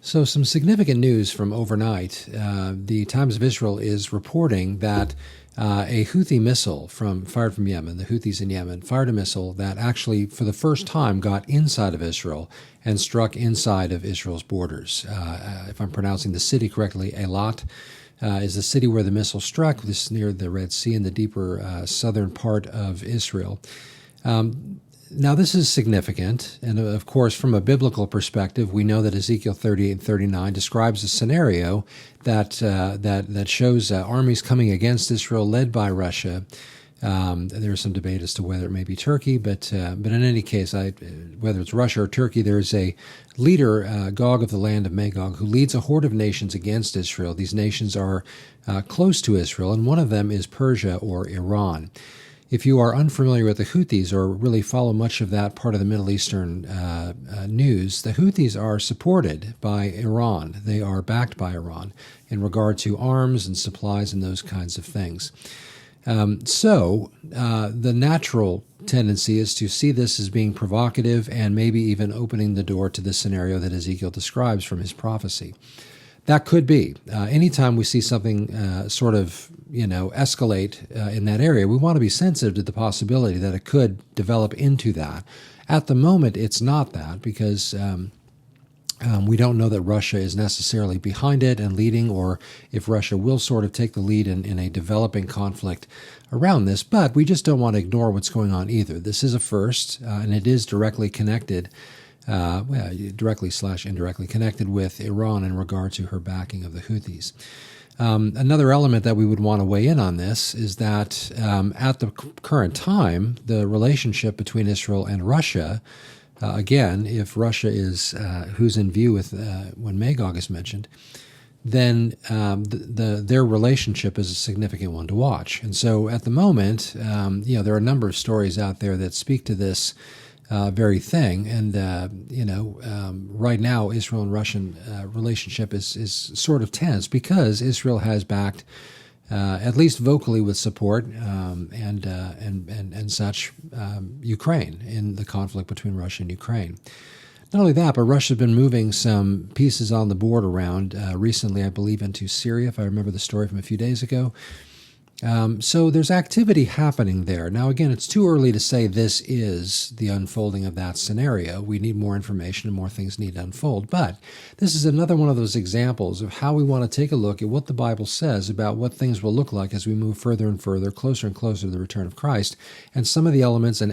So, some significant news from overnight. The Times of Israel is reporting that a Houthi missile fired from Yemen, the Houthis in Yemen, fired a missile that actually, for the first time, got inside of Israel and struck inside of Israel's borders. If I'm pronouncing the city correctly, Eilat is the city where the missile struck. This is near the Red Sea in the deeper southern part of Israel. Now, this is significant, and of course, from a biblical perspective, we know that Ezekiel 38 and 39 describes a scenario that shows armies coming against Israel led by Russia. There's some debate as to whether it may be Turkey, but in any case, whether it's Russia or Turkey, there is a leader, Gog of the land of Magog, who leads a horde of nations against Israel. These nations are close to Israel, and one of them is Persia or Iran. If you are unfamiliar with the Houthis or really follow much of that part of the Middle Eastern news, the Houthis are supported by Iran. They are backed by Iran in regard to arms and supplies and those kinds of things. So the natural tendency is to see this as being provocative and maybe even opening the door to the scenario that Ezekiel describes from his prophecy. That could be. Anytime we see something escalate in that area, we want to be sensitive to the possibility that it could develop into that. At the moment, it's not that because we don't know that Russia is necessarily behind it and leading, or if Russia will sort of take the lead in a developing conflict around this. But we just don't want to ignore what's going on either. This is a first, and it is directly connected directly/indirectly connected with Iran in regard to her backing of the Houthis. Another element that we would want to weigh in on this is that at the current time, the relationship between Israel and Russia, again, if Russia is who's in view with when Magog is mentioned, then their relationship is a significant one to watch. And so at the moment, there are a number of stories out there that speak to this very thing. And, right now, Israel and Russian relationship is sort of tense because Israel has backed, at least vocally with support and such, Ukraine in the conflict between Russia and Ukraine. Not only that, but Russia's been moving some pieces on the board around recently, I believe, into Syria, if I remember the story from a few days ago. So there's activity happening there. Now, again, it's too early to say this is the unfolding of that scenario. We need more information and more things need to unfold. But this is another one of those examples of how we want to take a look at what the Bible says about what things will look like as we move further and further, closer and closer to the return of Christ, and some of the elements and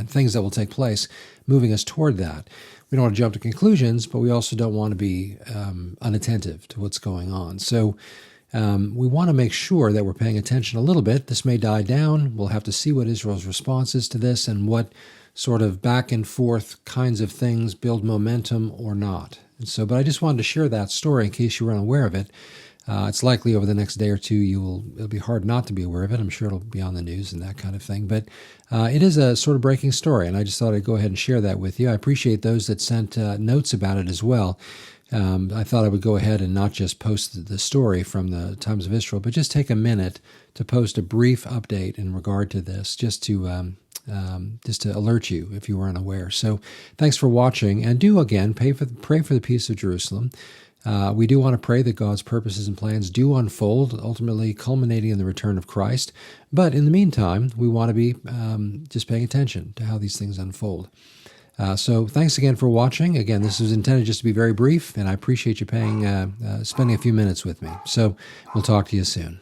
things that will take place moving us toward that. We don't want to jump to conclusions, but we also don't want to be unattentive to what's going on. So we want to make sure that we're paying attention a little bit. This may die down. We'll have to see what Israel's response is to this and what sort of back and forth kinds of things build momentum or not. And so, but I just wanted to share that story in case you were unaware of it. It's likely over the next day or two it'll be hard not to be aware of it. I'm sure it'll be on the news and that kind of thing. But it is a sort of breaking story, and I just thought I'd go ahead and share that with you. I appreciate those that sent notes about it as well. I thought I would go ahead and not just post the story from the Times of Israel, but just take a minute to post a brief update in regard to this, just to alert you if you were unaware. So thanks for watching, and do again pray for the peace of Jerusalem. We do want to pray that God's purposes and plans do unfold, ultimately culminating in the return of Christ. But in the meantime, we want to be just paying attention to how these things unfold. So thanks again for watching. Again, this is intended just to be very brief, and I appreciate you spending a few minutes with me. So we'll talk to you soon.